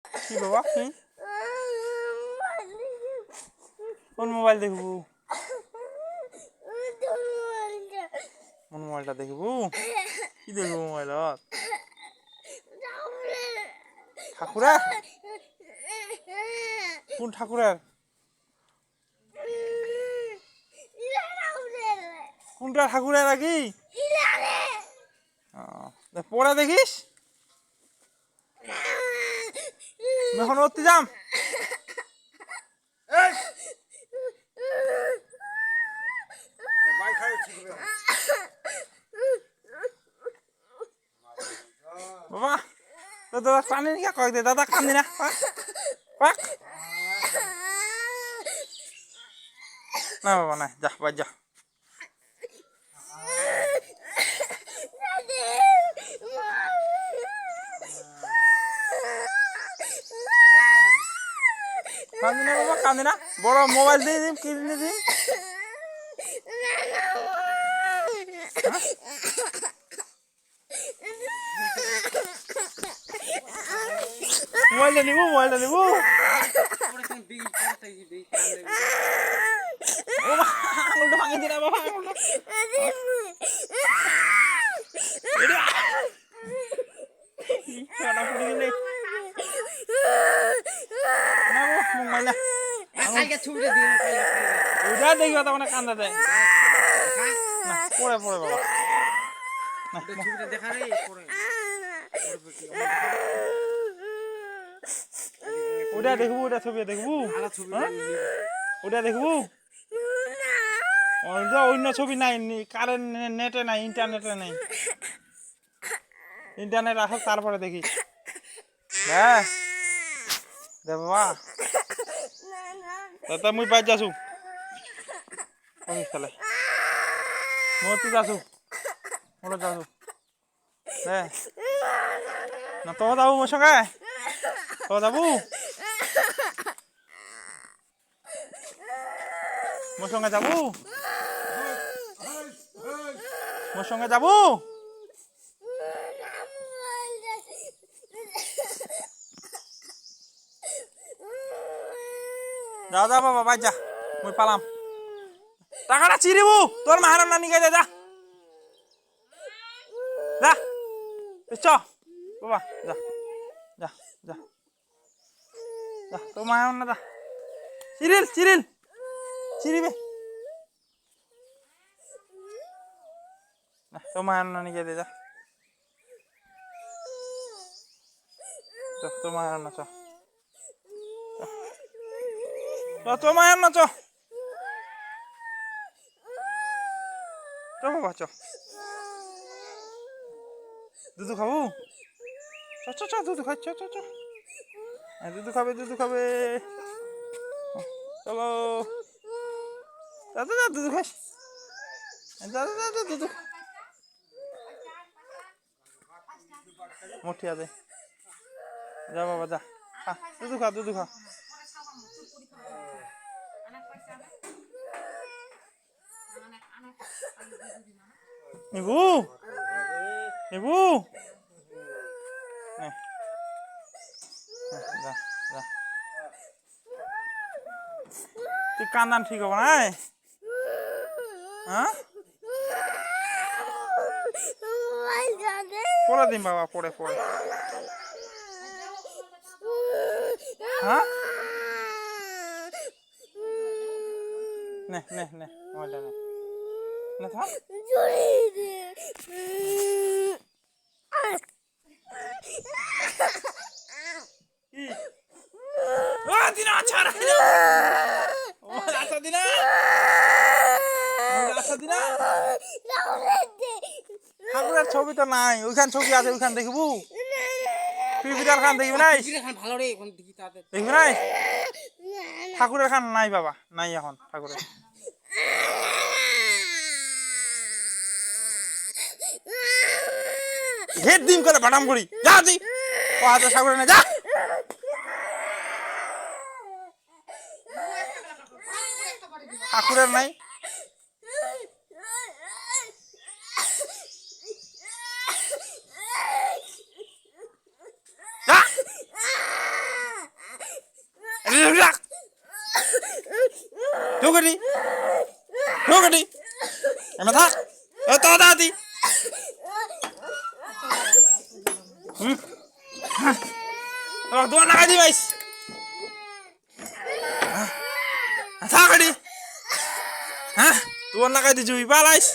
কি বাবা কি কোন মোবাইল দেখবো কোন মোবাইলটা দেখবো কি দেখবো মোবাইলত ঠাকুরের কোন ঠাকুরের কোনটা ঠাকুরের নাকি পড়ে দেখিস এখন উঠতে যাম বাবা তো দাদা পানি নিয়ে কয়েক দে দাদা কান্দি না পাক না বাবা না যা বাই যা কান্দি না বাবা কান্দি না বড় মোবাইল দিয়ে দিম কিনে দিম মোবাইলটা নিবো আঙুলটা ভাঙে দিনা বাবা আঙুলটা দেখবা তখন কান্দা দেয় পরে পরে বাবা ওটা দেখবো ওটা ছবি দেখবো ওটা দেখবো অন্য ছবি নাই কারেন্ট নেটে নাই ইন্টারনেটে নাই ইন্টারনেট আসো তারপরে দেখিস হ্যাঁ দে বাবা তা মুই বাইর যাসু তাহলে মতি যাসু মোর যাসু হ্যাঁ না তো যাবো মোর সঙ্গে তো যাবো মোর সঙ্গে যাবো মোর সঙ্গে যাবো যা যা বাবা বাই যা মুই পালাম টাকাটা চিরিবু তোর মাহারাম নানি গাই যা যা চ বাবা যা যা যা যা তোর মাহারাম না যা চিরিল চিরিল চিরিবে না তোর মাহারাম নানি গাই যা তোর মাহারাম না চ চ মায়ার না চ বাবা চ দুধু খাবো চ চ দুধু খাই চ চ চ দুধু খাবে চলো দাদা দুধু খাস দাদা দাদা দুধু মোটি আছে যা বাবা যা খা দুধু খা নিবু তুই কান্দান ঠিক হবো না হ্যাঁ পড়ে দিন বাবা পড়ে হ্যাঁ নে মোবাইলটা নে না থাক দিনা ছাড়া দিনা ঠাকুরের ছবি তো নাই ওইখান ছবি আছে ওইখান দেখবো পিপিটার খান দেখবি নাই দেখবি নাই ঠাকুরের খান নাই বাবা নাই এখন ঠাকুরের ঘেট ডিম করে বাটাম করি যা দি ও হাতে ঠাকুরের না যা ঠাকুরের নাই ঢুকেটি ঢুকেটি এনে থাক এ তো দাদি দোয়া লাগাই দি ভাইস থাক এটি হ্যাঁ দোয়া লাগাই দি জুই পালাইস